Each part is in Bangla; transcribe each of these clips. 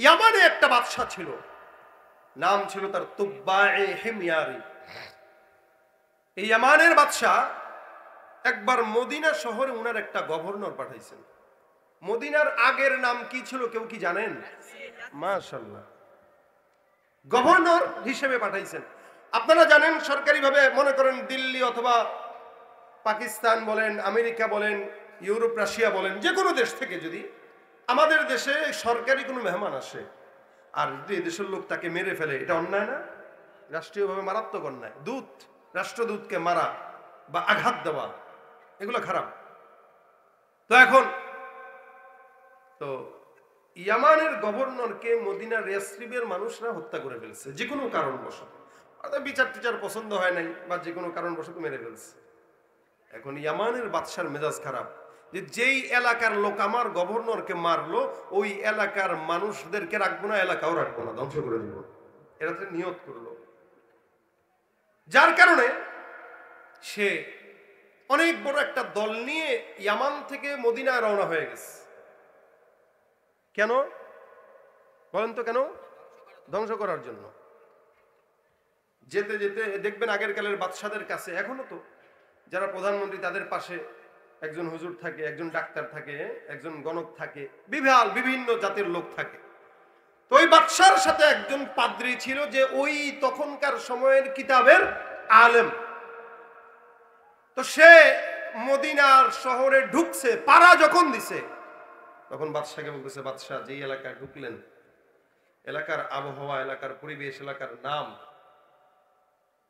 ইয়ামানে একটা বাদশা ছিল, নাম ছিল তার তুব্বায়ে হিময়ারি। এই ইয়ামানের বাদশা একবার মদিনা শহরে উনার একটা গভর্নর পাঠাইছেন। মদিনার আগের নাম কি ছিল কেউ কি জানেন? মাশাআল্লাহ, গভর্নর হিসেবে পাঠাইছেন। আপনারা জানেন সরকারিভাবে মনে করেন দিল্লি অথবা পাকিস্তান বলেন, আমেরিকা বলেন, ইউরোপ, রাশিয়া বলেন, যে কোনো দেশ থেকে যদি আমাদের দেশে সরকারি কোনো মেহমান আসে আর যদি এদেশের লোক তাকে মেরে ফেলে, এটা অন্যায় না? রাষ্ট্রীয়ভাবে মারাত্মক অন্যায়। দূত, রাষ্ট্রদূতকে মারা বা আঘাত দেওয়া, এগুলো খারাপ। তো এখন তো ইয়ামানের গভর্নরকে মদিনার ইয়াসরিবের মানুষরা হত্যা করে ফেলছে যে কোনো কারণবশত, অর্থাৎ বিচার টিচার পছন্দ হয় নাই বা যে কোনো কারণবশত মেরে ফেলছে। এখন ইয়ামানের বাদশার মেজাজ খারাপ যে যেই এলাকার লোক আমার গভর্নরকে মারলো ওই এলাকার মানুষদেরকে রাখবো না, এলাকাও রাখবো না, ধ্বংস করে দিব, এটা নিয়ত করলো। যার কারণে সে অনেক বড় একটা দল নিয়ে ইয়ামান থেকে মদিনায় রওনা হয়ে গেছে। কেন বলেন তো? কেন? ধ্বংস করার জন্য। যেতে যেতে দেখবেন আগের কালের বাদশাদের কাছে এখনো তো যারা প্রধানমন্ত্রী তাদের পাশে একজন হুজুর থাকে, একজন ডাক্তার থাকে, একজন গণক থাকে, বিভিন্ন জাতের লোক থাকে। তো ওই বাদশার সাথে একজন পাদ্রী ছিল যে ওই তখনকার সময়ের কিতাবের আলেম। তো সে মদিনার শহরে ঢুকছে, পাড়া যখন দিছে তখন বাদশাকে বলতেছে, বাদশাহ যেই এলাকায় ঢুকলেন, এলাকার আবহাওয়া, এলাকার পরিবেশ, এলাকার নাম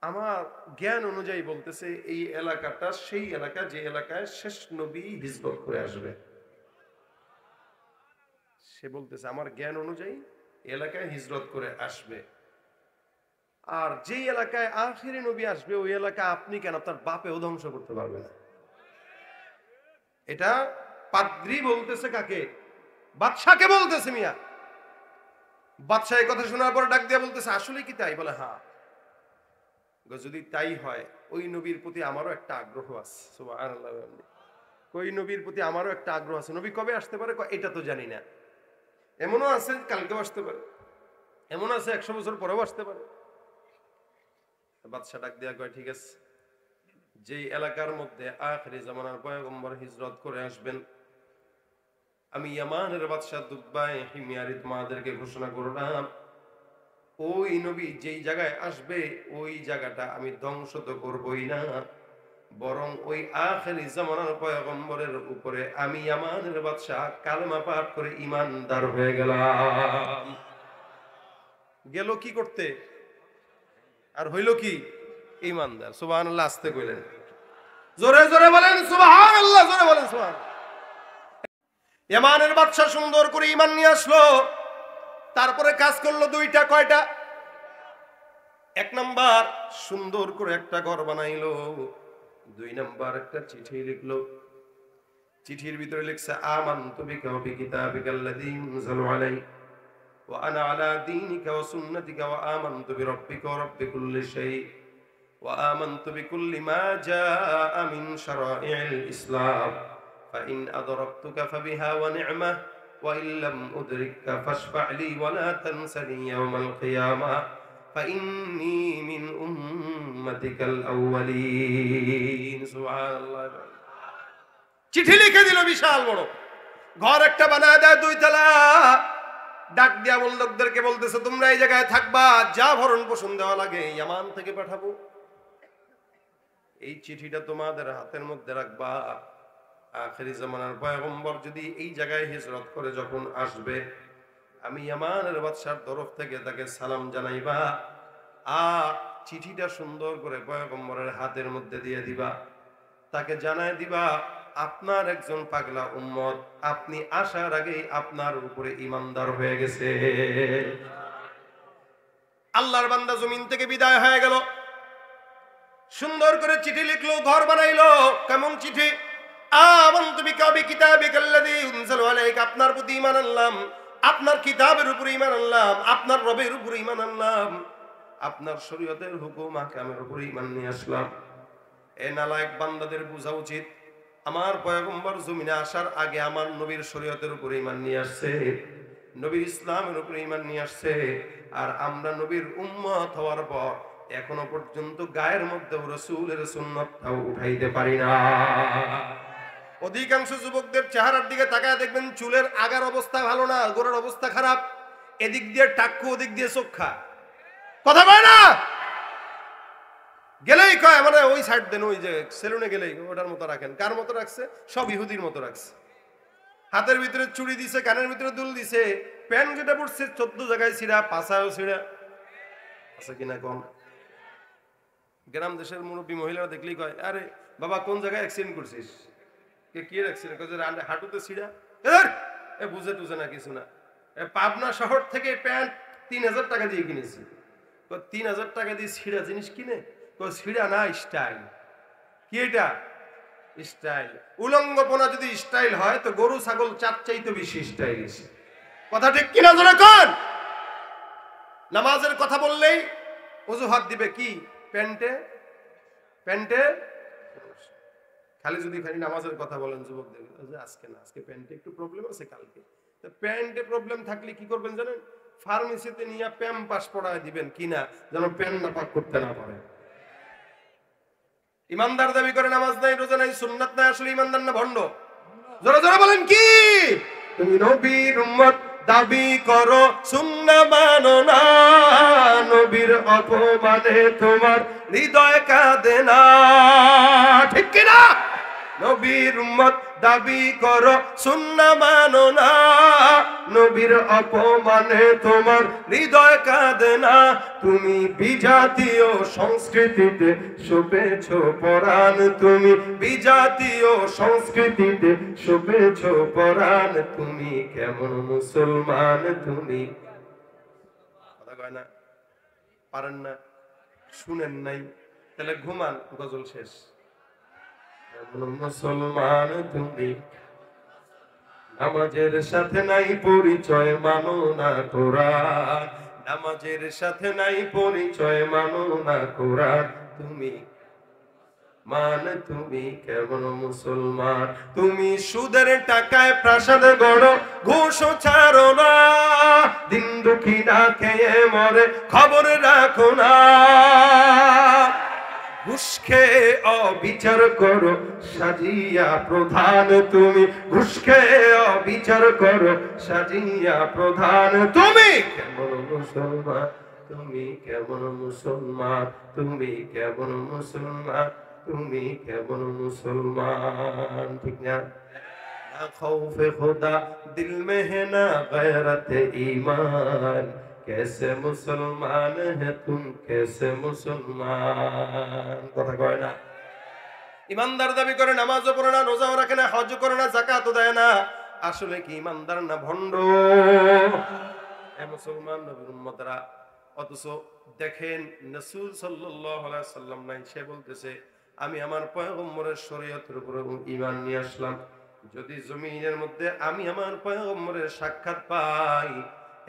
আমার জ্ঞান অনুযায়ী বলতেছে এই এলাকাটা সেই এলাকা যে এলাকায় শেষ নবী হিজরত করে আসবে। সে বলতেছে আমার জ্ঞান অনুযায়ী এলাকায় হিজরত করে আসবে, আর যেই এলাকায় আখিরি নবী আসবে ওই এলাকা আপনি কেন আপনার বাপেও ধ্বংস করতে পারবে না। এটা পাদ্রী বলতেছে কাকে? বাদশাকে বলতেছে। মিয়া বাদশাহ এই কথা শোনার পর ডাক দিয়ে বলতেছে আসলে কি তাই? বলে হ্যাঁ। যদি তাই হয় ওই নবীর প্রতি আমারও একটা আগ্রহ আছে। সুবহানাল্লাহ। ওই নবীর প্রতি আমারও একটা আগ্রহ আছে। নবী কবে আসতে পারে এটা তো জানি না, এমনও আছে কালকেও আসতে পারে, এমন আছে 100 বছর পরেও আসতে পারে। বাদশা ডাক দেয়া কয় ঠিক আছে, যেই এলাকার মধ্যে আখিরি জামানার পয়গম্বর হিজরত করে আসবেন আমি ইয়ামানের বাদশা তুব্বায়ে হিময়ারি তোমাদেরকে ঘোষণা করলাম ওই নবী যেই জায়গায় আসবে ওই জায়গাটা আমি ধ্বংস তো করবই না, বরং ওই আখিরি জামানার পয়গম্বরের উপরে আমি ইয়ামানের বাদশা কালেমা পাঠ করে ঈমানদার হয়ে গেলাম। গেল কি করতে আর হইল কি? ঈমানদার। সুবহানাল্লাহ। আস্তে কইলেন, জোরে জোরে বলেন সুবহানাল্লাহ, জোরে বলেন সুবহানাল্লাহ। ইয়ামানের বাদশা সুন্দর করে ঈমান নিয়ে আসলো, তারপরে কাজ করলো দুইটা। কয়টা? 1 নাম্বার সুন্দর করে একটা ঘর বানাইলো, 2 নাম্বার একটা চিঠি লিখলো। চিঠির ভিতরে লিখছে আমানতু বিকা ওয়া বিকিতাবিকাল্লাযী উনজিলা আলাইক ওয়া আনা আলা দীনিকা ওয়া সুন্নাতিকা ওয়া আমানতু বিরাব্বিকা ওয়া রাব্বি কুল্লি শাই ওয়া আমানতু বিকুল্লি মা জাআ মিন শারাই'ল ইসলাম ফাইন আদরাকতুকা ফাবিহা ওয়া নি'মা ওয়া ইল্লাম উদরিককা ফাশফা' লি ওয়া লা তানসানি ইয়াওমাল কিয়ামাহ ফাইন্নী মিন উম্মাতিকাল আউয়ালিন। সুবহানাল্লাহ। চিঠি লিখে দিল, বিশাল বড় ঘর একটা বানায় দেয় 2 তলা। ডাক দিয়া লোকদেরকে বলতেছে তোমরা এই জায়গায় থাকবা, যা ভরণ পোষণ দেওয়া লাগে ইয়ামান থেকে পাঠাবো, এই চিঠিটা তোমাদের হাতের মধ্যে রাখবা। আখিরি জামানার পয়গম্বর যদি এই জায়গায় হিজরত করে যখন আসবে আমি ইয়ামানের বাদশার তরফ থেকে তাকে সালাম জানাইবা, আর চিঠিটা সুন্দর করে পয়গম্বরের হাতের মধ্যে দিয়ে দিবা, তাকে জানায় দিবা আপনার একজন পাগলা উম্মত আপনি আসার আগেই আপনার উপরে ঈমানদার হয়ে গেছে। আল্লাহর বান্দা জমিন থেকে বিদায় হয়ে গেল, সুন্দর করে চিঠি লিখলো, ঘর বানাইলো। কেমন চিঠি? আমানতু বিকা ওয়া বিকিতাবিকাল্লাযী উনজিলা আলাইক, আপনার প্রতি ঈমান আনলাম, আপনার কিতাবের উপরে ঈমান আনলাম, আপনার রবের উপরে ঈমান আনলাম, আপনার শরীয়তের হুকুম আহকামের উপরে ঈমান নিয়ে আসলাম। এ নালায়েক বান্দাদের বোঝা উচিত আমার পয়গম্বর জমিনে আসার আগে আমার নবীর শরীয়তের উপরে ঈমান নিয়ে আসছে। নবীর ইসলামের উপরে ঈমান নিয়ে আসছে, আর আমরা নবীর উম্মত হওয়ার পর এখনো পর্যন্ত গায়ের মধ্যে রাসূলের সুন্নাতটাও উঠাইতে পারি না। অধিকাংশ যুবকদের চেহারার দিকে তাকায় দেখবেন চুলের আগার অবস্থা ভালো না, গোড়ার অবস্থা খারাপ, এদিক দিয়ে টাক্কু ওদিক দিয়ে চোখা, কথা বলে না, গেলেই কয় মানে ওই সাইড দেন, ওই যে সেলুনে গেলেই ওটার মতো রাখেন। কার মতো রাখছে? সব ইহুদির মতো রাখছে। হাতের ভিতরে চুড়ি দিছে, কানের ভিতরে দুল দিছে, প্যান্ট যেটা পড়ছে 14 জায়গায় ছিঁড়া, পাছাও ছিঁড়া আছে কিনা কম। গ্রাম দেশের মুরব্বী মহিলারা দেখলেই কয় আরে বাবা কোন জায়গায় অ্যাক্সিডেন্ট করছিস? কি অ্যাক্সিডেন্ট করছে? হাঁটুতে ছিঁড়া। এ বুঝে টুঝে না, কিছু না। পাবনা শহর থেকে প্যান্ট 3000 টাকা দিয়ে কিনেছি। 3000 টাকা দিয়ে ছিঁড়া জিনিস কিনে? ছিঁড়া না, স্টাইল। কি এটা? স্টাইল। উলঙ্গপনা যদি স্টাইল হয় তো গরু ছাগল চার চাইতে বেশি স্টাইলিশ। কথা ঠিক কিনা জোরে কোন? নামাজের কথা বললেই অজুহাত দিবে কি? প্যান্টে প্যান্টে। খালি যদি খালি নামাজের কথা বলেন যুবকদের, আজকে না, আজকে প্যান্টে একটু প্রবলেম আছে, কালকে। তো প্যান্টে প্রবলেম থাকলে কি করবেন জানেন? ফার্মেসিতে নিয়ে প্যাম্পাস পড়ায় দিবেন কিনা, যেন প্যান্ট না পাক করতে না পারে। ইমানদার দাবি করে নামাজ নাই, রোজা নাই, সুন্নাত নাই, আসলে ইমানদার না ভণ্ড? জোরে জোরে বলেন কি? তুমি নবীর উম্মত দাবি করো, সুন্নাহ মানো না, নবীর অপমানে তোমার হৃদয় কাঁদে না, ঠিক কি না? নবীর উম্মত দাবি করো, সুন্নাহ মানো না, নবীর অপমানে তোমার হৃদয় কাঁদে না। তুমি বিজাতীয় সংস্কৃতিতে শোভেছ পরাণ, তুমি বিজাতীয় সংস্কৃতিতে শোভেছ পরাণ, তুমি কেমন মুসলমান? তুমি কথা কয় না, পারেন না, শুনেন নাই, তাহলে ঘুমান, গজল শেষ। মুসলমান তুমি, নামাজের সাথে নাই পরিচয়, মানো না কোরআন, নামাজের সাথে নাই পরিচয়, মানো না কোরআন, তুমি তুমি কেমন মুসলমান? তুমি সুদের টাকায় প্রাসাদ গড়ো, ঘুষ ছাড়ো না, দিন দুঃখী না খেয়ে মরে খবর রাখো না, ঘুষ খেয়ে অবিচার করো সাজিয়া প্রধান, তুমি ঘুষ খেয়ে অবিচার করো সাজিয়া প্রধান, তুমি কেমন মুসলমান? তুমি কেমন মুসলমান? তুমি কেমন মুসলমান? তুমি কেমন মুসলমান? ঠিক না? না খৌফে খোদা দিল মে হে না গয়রতে ঈমান, कैसे मुसलमान है तुम, कैसे मुसलमान? কথা কয় না। ইমানদার দাবি করে নামাজও পড়ে না, রোজাও রাখে না, হজও করে না, যাকাতও দেয় না, আসলে কি ইমানদার না ভণ্ড? এ মুসলমান নবীর উম্মতরা। অথচ দেখেন রাসূল সাল্লাল্লাহু আলাইহি ওয়াসাল্লাম নাই, সে বলতেছে আমি আমার পয়গম্বরের শরীয়তের উপর ঈমান নিয়ে আসলাম, যদি জমিনের মধ্যে আমি আমার পয়গম্বরের সাক্ষাৎ পাই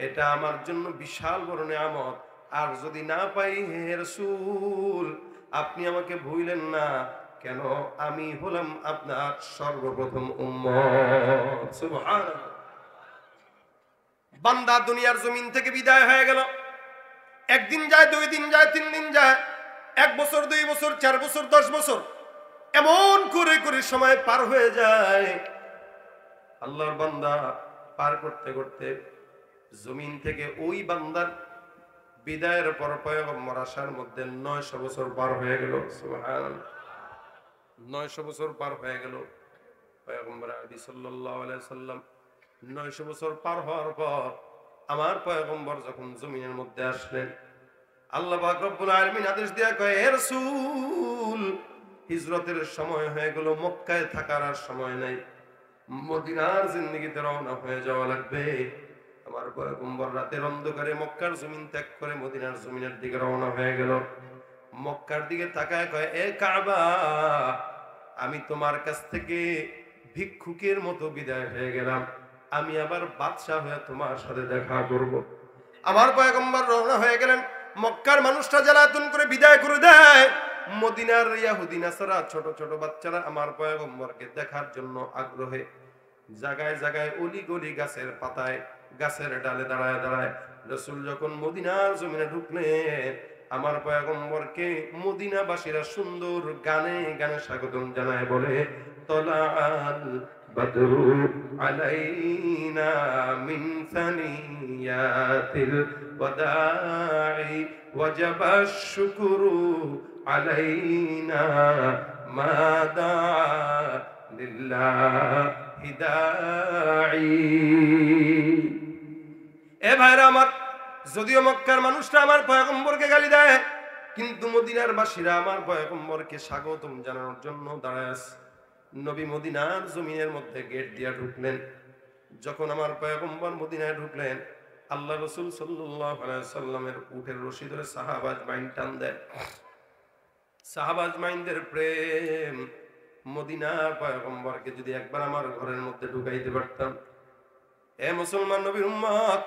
এটা আমার জন্য বিশাল বড় নিয়ামত, আর যদি না পাই হে রাসূল আপনি আমাকে ভুলেন না, কেন আমি হলাম আপনার সর্বপ্রথম উম্মত। সুবহানাল্লাহ। বান্দা দুনিয়ার জমিন থেকে বিদায় হয়ে গেল, একদিন যায়, 2 দিন যায়, 3 দিন যায়, 1 বছর, 2 বছর, 4 বছর, 10 বছর, এমন করে করে সময় পার হয়ে যায়। আল্লাহর বান্দা পার করতে করতে জমিন থেকে ওই বান্দার বিদায়ের পর পয়গম্বর আসার মধ্যে 900 বছর পার হয়ে গেল। সুবহানাল্লাহ। 900 বছর পার হয়ে গেল। পয়গম্বর আরবি সাল্লাল্লাহু আলাইহি সাল্লাম 900 বছর পার হওয়ার পর আমার পয়গম্বর যখন জমিনের মধ্যে আসলেন, আল্লাহ পাক রব্বুল আলামিন আদেশ দেয়া কয় হে রাসূল হিজরতের সময় হয়ে গেল, মক্কায় থাকার আর সময় নাই, মদিনার জিন্দেগিতে রওনা হয়ে যাওয়া লাগবে। আমার পয়গম্বর রাতের অন্ধকারে মক্কার জমিন ত্যাগ করে মদিনার জমিনের দিকে রওনা হয়ে গেল। মক্কার দিকে তাকায় কয় এ কাবা, আমি তোমার কাছ থেকে ভিক্ষুকের মতো বিদায় হয়ে গেলাম, আমি আবার বাদশা হয়ে তোমার সাথে দেখা করব। আমার পয়গম্বর রওনা হয়ে গেলেন। মক্কার মানুষটা জ্বালাতন করে বিদায় করে দেয়, মদিনার ইহুদি নাসারা ছোট ছোট বাচ্চারা আমার পয়গম্বরকে দেখার জন্য আগ্রহে জায়গায় জায়গায় অলি গলি গাছের পাতায় গাছের ডালে দাঁড়ায় দাঁড়ায় রাসূল যখন মদিনার জমিনে ঢুকলেন, আমার পয়গম্বরকে মদিনাবাসীরা সুন্দর গানে গানে স্বাগতম জানায়, বলে তলাআল বদরু আলাইনা মিন সানিয়াতিল ওয়াদাই ওয়াজাবাশ শুকরু আলাইনা মাদা লিল্লাহি দাঈ। এ ভাইরা আমার, যদিও মক্কার মানুষরা আমার পয়গম্বরকে গালি দেয়, কিন্তু মদিনার বাসীরা আমার পয়গম্বরকে স্বাগতম জানানোর জন্য দাঁড়ায় আছে। নবী মদিনার জমিনের মধ্যে গেট দিয়া ঢুকলেন। যখন আমার পয়গম্বর মদিনায় ঢুকলেন, আল্লাহ রাসূল সাল্লাল্লাহু আলাইহি সাল্লামের উটের রশি ধরে সাহাবা আজমাইন টান দেয়। সাহাবা আজমাইনদের প্রেম, মদিনার পয়গম্বরকে যদি একবার আমার ঘরের মধ্যে ঢুকাইতে পারতাম। এ মুসলমান নবীর উম্মত,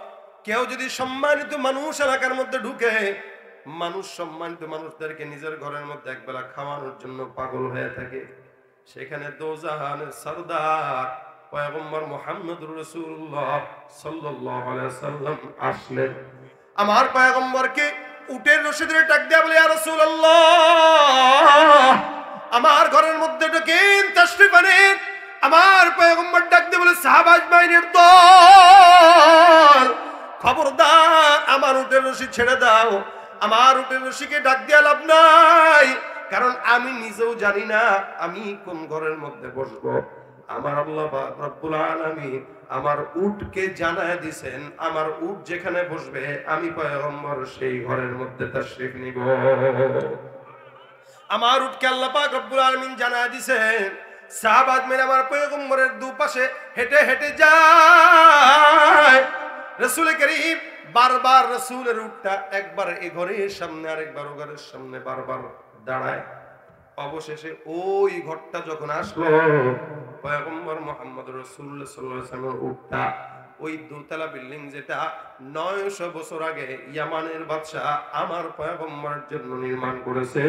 কেউ যদি সম্মানিত মানুষ এলাকার মধ্যে ঢুকে, মানুষ সম্মানিত মানুষদেরকে নিজের ঘরের মধ্যে একবেলা খাওয়ানোর জন্য পাগল হয়ে থাকে, সেখানে দোজাহানের সরদার পয়গম্বর মুহাম্মদুর রাসূলুল্লাহ সাল্লাল্লাহু আলাইহি সাল্লাম আসলেন। আমার পয়গম্বরকে উটের রশি ধরে ডাক দেয়া বলে, ইয়া রাসূলুল্লাহ, আমার ঘরের মধ্যে ঢুকেন, তাশরীফ আনেন। আমার পয়গম্বর ডাক দিয়ে বলে, সাহাবা আজমাইনের দল, খবরদার আমার উটের রশি ছেড়ে দাও। আমার উটের রশিকে ডাক দিয়ে লাভ নাই, কারণ আমি নিজেও জানি না আমি কোন ঘরের মধ্যে বসবো। আমার আল্লাহ পাক রব্বুল আলামিন আমার উটকে জানায় দিবেন, আমার উট যেখানে বসবে আমি পয়গম্বর সেই ঘরের মধ্যে তাশরীফ নিব। আমার উটকে আল্লাহ পাক রব্বুল আলামিন জানায় দিবেন। সাহাবা আজমাইন আমার পয়গম্বরের দুপাশে হেঁটে হেঁটে যায়। রাসূল করিম বারবার রাসূলের উটটা একবার এ ঘরের সামনে আরেকবার ও ঘরের সামনে বারবার দাঁড়ায়। অবশেষে ওই ঘরটা যখন আসলো, পয়গম্বর মুহাম্মদ রাসূলুল্লাহ সাল্লাল্লাহু আলাইহি ওয়াসাল্লামের উটটা ওই দোতলা বিল্ডিং যেটা 900 বছর আগে ইয়ামানের বাদশা আমার পয়গম্বরের জন্য নির্মাণ করেছে,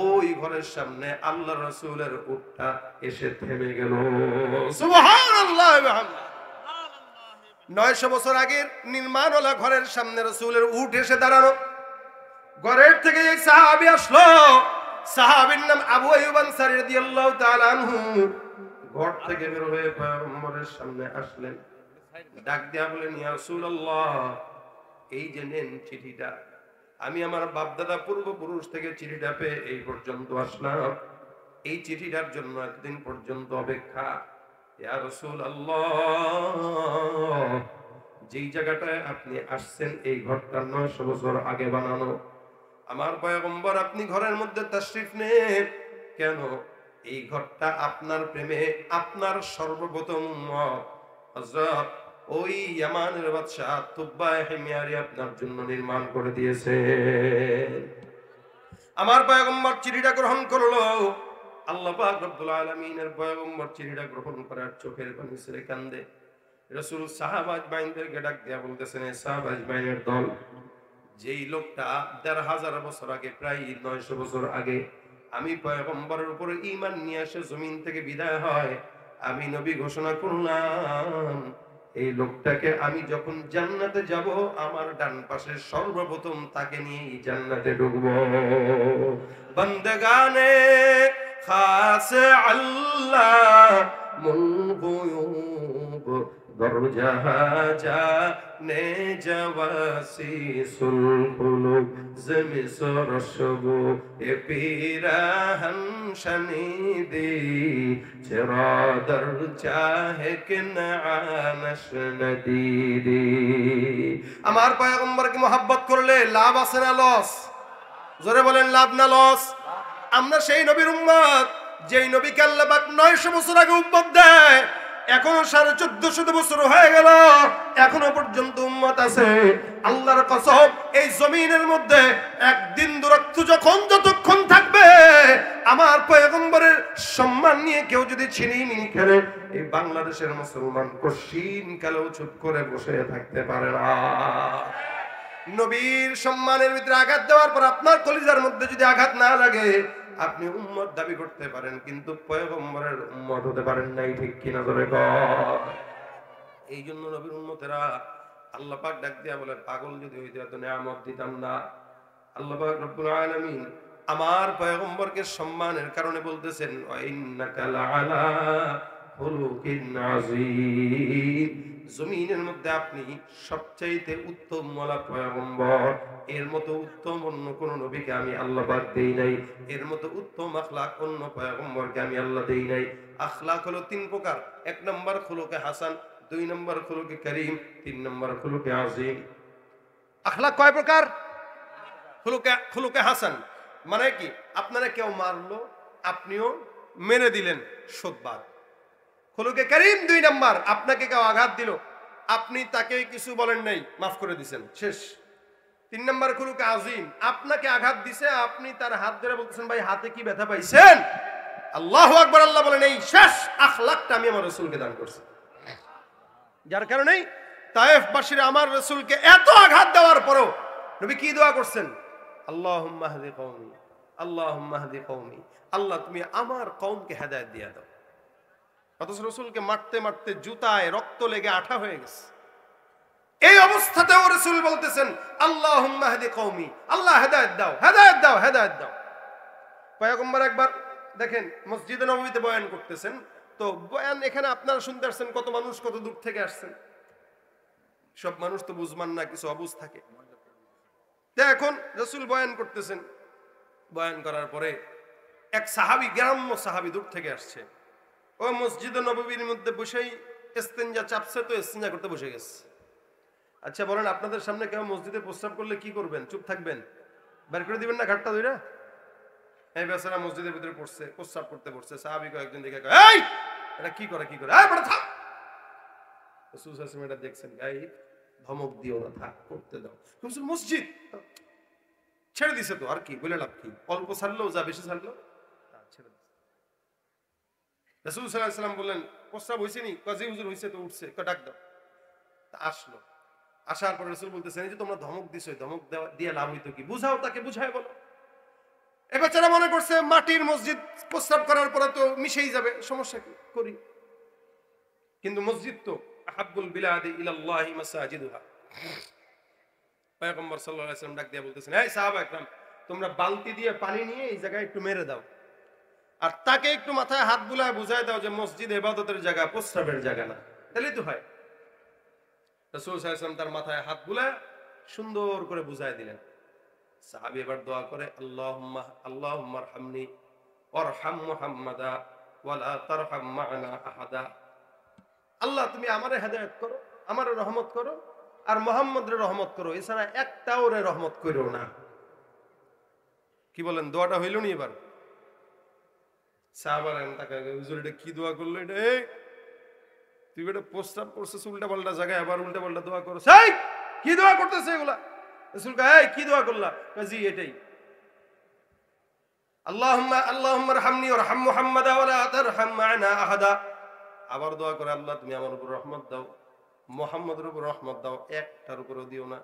ওই ঘরের সামনে আল্লাহর রাসূলের উটটা এসে থেমে গেল। সুবহানাল্লাহ ওয়া বিহামদিহি। 900 বছর আগের নির্মাণ হলো ঘরের সামনে রাসূলের উট এসে দাঁড়ানো। ঘরের থেকে এই সাহাবী আসলো, সাহাবীর নাম আবু আইয়ুব আনসারী রাদিয়াল্লাহু তাআলা আনহু। ঘর থেকে বের হয়ে পয়গম্বরের সামনে আসলেন, ডাক দিয়া বলেন, ইয়া রাসূলুল্লাহ, এই যে নেন চিঠিটা, আমি আমার বাপদাদা পূর্বপুরুষ থেকে চিঠিটা পেয়ে এই পর্যন্ত আসলাম, এই চিঠিটার জন্য একদিন পর্যন্ত অপেক্ষা। ইয়া রাসূলুল্লাহ, যেই জায়গাটায় আপনি আসছেন এই ঘরটা 900 বছর আগে বানানো। আমার পয়গম্বর আপনি ঘরের মধ্যে তাশরীফ নেন কেন? এই ঘরটা আপনার প্রেমে আপনার সর্বপ্রথম উম্মত হযরত ওই ইয়ামানের বাদশা তুব্বা হিময়ারি আপনার জন্য নির্মাণ করে দিয়েছে। আমার পয়গম্বর চিঠিটা গ্রহণ করলো। আল্লাহ পাক রব্বুল আলামিনের পয়গম্বর চিঠিটা গ্রহণ করার চোখের পানি ছেড়ে কান্দে। রাসূল সাহাবা আজমাইনদেরকে ডাক দিয়া বলতেছেন, সাহাবা আজমাইনের দল, যেই লোকটা ১৫০০ বছর আগে, প্রায় ৯০০ বছর আগে আমি পয়গম্বরের উপরে ঈমান নিয়ে এসে জমিন থেকে বিদায় হয়, আমি নবী ঘোষণা করলাম এই লোকটাকে আমি যখন জান্নাতে যাব আমার ডান পাশে সর্বপ্রথম তাকে নিয়ে জান্নাতে ঢুকবো। বন্দেগানে খাসে আল্লাহ মুলগুয়ুব দরজাহা জানে জওয়াসিসুল কুলুব জমিসর শবু এ পিরাহন শনিদি চিরাদর চাহে কিনানশ নদীদি। আমার পয়গম্বরকে মহব্বত করলে লাভ আছে না লস? জোরে বলেন, লাভ না লস? আমরা সেই নবীর উম্মত যেই নবীকে আল্লাহ পাক ৯০০ বছর আগে উম্মত দেয়, এখনো ১৪৫০ বছর হয়ে গেল, এখনো পর্যন্ত উম্মত আছে। আল্লাহর কসম, এই জমিনের মধ্যে একদিন দুরক্ত যতক্ষণ থাকবে, আমার পয়গম্বরের সম্মান নিয়ে কেউ যদি ছিনিমিনি খেলে, এই বাংলাদেশের মুসলমান কশিন কালেও চুপ করে বসে থাকতে পারে না। নবীর সম্মানের ভিতরে আঘাত দেওয়ার পর আপনার কলিজার মধ্যে যদি আঘাত না লাগে, আপনি উম্মত দাবি করতে পারেন কিন্তু পয়গম্বরের উম্মত হতে পারেন নাই, ঠিক কিনা? ধরে এই জন্য নবীর উম্মতেরা আল্লাহ পাক ডাক দিয়া বলে, পাগল যদি হইতে এত নিয়ামত দিতাম না। আল্লাহ পাক রব্বুল আলামিন আমার পয়গম্বরকে সম্মানের কারণে বলতেছেন, ওয়া ইন্নাকা লাআলা খুলুকিন আযীম, জমিনের মধ্যে আপনি সবচাইতে উত্তম ওয়ালা পয়গম্বর, এর মতো উত্তম অন্য কোন নবীকে আমি আল্লাহ পাক দেই নাই, এর মতো উত্তম আখলাক অন্য পয়গম্বরকে আমি আল্লাহ দেই নাই। আখলাক হলো তিন প্রকার, এক নম্বর খুলুকে হাসান, দুই নম্বর খুলুকে করিম, তিন নম্বর খুলুকে আযীম। আখলাক কয় প্রকার? খুলুকে হাসান মানে কি? আপনারা কেউ মারলো, আপনিও মেনে দিলেন, শোধবাদ। খুলুকে করিম দুই নম্বর, আপনাকে কেউ আঘাত দিল, আপনি তাকে কিছু বলেন নাই, মাফ করে দিয়েছেন, শেষ। তিন নম্বর খুলুকে আযীম, আপনাকে আঘাত দিছে, আপনি তার হাত ধরে বলতেছেন, ভাই হাতে কি ব্যথা পাইছেন? আল্লাহু আকবার। আল্লাহ বলেন, এই শেষ আখলাকটা আমি আমার রাসূলকে দান করছি। যার কারণেই তায়েফবাসীরা আমার রাসূলকে এত আঘাত দেওয়ার পরও নবী কি দোয়া করছেন? আল্লাহুম্মা হদি কওমি, আল্লাহুম্মা হদি কওমি, আল্লাহ তুমি আমার কওমকে হেদায়েত দিয়ে দাও। অথচ রাসূলকে মারতে মারতে জুতায় রক্ত লেগে আঠা হয়ে গেছে। এই অবস্থাতেও রাসূল বলতেছেন, আল্লাহুম্মা হদি কওমি, আল্লাহ হেদায়েত দাও, হেদায়েত দাও, হেদায়েত দাও। পয়গম্বর একবার দেখেন মসজিদে নববীতে বয়ান করতেছেন, তো বয়ান এখানে আপনারা শুনতে আসছেন, কত মানুষ কত দূর থেকে আসছেন, সব মানুষ তো বুঝমান না, কিছু অবুঝ থাকে। এখন রাসূল বয়ান করতেছেন, বয়ান করার পরে এক সাহাবী, গ্রাম্য সাহাবী দূর থেকে আসছে, ও মসজিদে নববীর মধ্যে বসেই ইস্তেঞ্জা চাপছে, তো ইস্তেঞ্জা করতে বসে গেছে। আচ্ছা বলেন, আপনাদের সামনে কেউ মসজিদে প্রস্রাব করলে কি করবেন? চুপ থাকবেন? বের করে দিবেন না ঘাটটা ধইরা? এই বেচারা মসজিদের ভিতরে পড়ছে, প্রস্রাব করতে পড়ছে, সাহাবী কয়েকজন দেখে কয়, এই এটা কি করে, কি করে, এই বড় থাক। রাসূল সাল্লাল্লাহু আলাইহি ওয়াসাল্লাম এটা দেখছেন, এই ধমক দিও না, থাক, করতে দাও। মসজিদ ছেড়ে দিছে, তো আর কি বলে লাভ কি? অল্প ছাড়লো যা, বেশি ছাড়লো ছেড়ে দিছে। রাসূল সাল্লাল্লাহু আলাইহি ওয়াসাল্লাম বললেন, প্রস্রাব হইছে নি? কাজী হুজুর হইছে, তো উঠছে, ডাক দাও। আসলো, আসার পর রাসূল বলতেছেন, এই যে তোমরা ধমক দিছো, ধমক দিয়ে লাভ হইতো কি? বুঝাও, তাকে বুঝায় বলো। এ বেচারা মনে করছে মাটির মসজিদ, প্রস্রাব করার পরে তো মিশেই যাবে, সমস্যা কি, করি। কিন্তু মসজিদ তো আহাব্বুল বিলাদি ইলাল্লাহি মাসাজিদুহা। পয়গম্বর সাল্লাল্লাহু আলাইহি ওয়াসাল্লাম ডাক দিয়ে বলতেছেন, এই সাহাবা একরাম, তোমরা বালতি দিয়ে পানি নিয়ে এই জায়গায় একটু মেরে দাও, আর তাকে একটু মাথায় হাত বুলায় বুঝায় দাও যে মসজিদ ইবাদতের জায়গা, প্রস্রাবের জায়গা না, তাহলেই তো হয়। রাসূল সাল্লাল্লাহু আলাইহি ওয়াসাল্লাম তার মাথায় হাত বুলায় সুন্দর করে বুঝায় দিলেন। সাহাবী এবার দোয়া করে, আল্লাহুম্মা আরহামনি ওয়ারহাম মুহাম্মাদা ওয়ালা তারহাম মা'না আহাদা। আল্লাহ তুমি আমারে হেদায়েত করো, আমারে রহমত করো, আর মুহাম্মদের রহমত করো, এছাড়া একটাও রে রহমত করো না। কি বলেন, দোয়াটা হইল নি এবার? সাহাবারা তাকে, হুজুর এটা কি দোয়া করলো? এটা তুই এটা প্রস্তাব করছিস উল্টা পাল্টা জায়গায়, আবার উল্টা পাল্টা দোয়া করো, সেই কি দোয়া করতেছে এগুলা? রাসূল কয়, এই কি দোয়া করলা? জি এটাই, আল্লাহুম্মা আরহামনি ওয়ারহাম মুহাম্মাদা ওয়ালা তারহাম মা'না আহাদা। আবার দোয়া করে, আল্লাহ তুমি আমার উপর রহমত দাও, মুহাম্মাদের উপর রহমত দাও, একটার উপরও দিও না।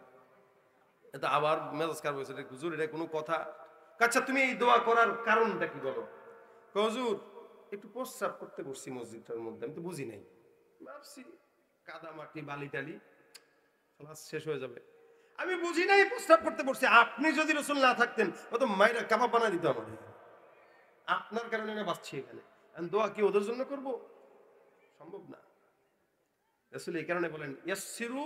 এটা আবার মেজাজ খারাপ হয়েছে, হুজুর এটা কোনো কথা? আচ্ছা তুমি এই দোয়া করার কারণটা কি বলো? হুজুর একটু প্রস্রাব করতে বসছি মসজিদটার মধ্যে, আমি তো বুঝি নাই, ভাবছি কাদা মাটি বালি টালি শেষ হয়ে যাবে, আমি বুঝি নাই প্রস্তাব করতে বসছি। আপনি যদি রাসূল না থাকতেন, ও তো মাইরা কাবাব বানা দিত আমাদের, আপনার কারণে না বাঁচছি এখানে। আমি দোয়া কি ওদের জন্য করব? সম্ভব না। রাসূল এই কারণে বলেন, ইয়াসসিরু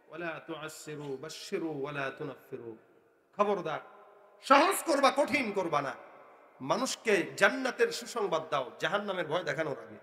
ওয়ালা তুআসসিরু, বাশশিরু ওয়ালা তুনাফফিরু। খবরদার, সহজ করবা, কঠিন করবা না। মানুষকে জান্নাতের সুসংবাদ দাও, জাহান্নামের ভয় দেখানোর আগে।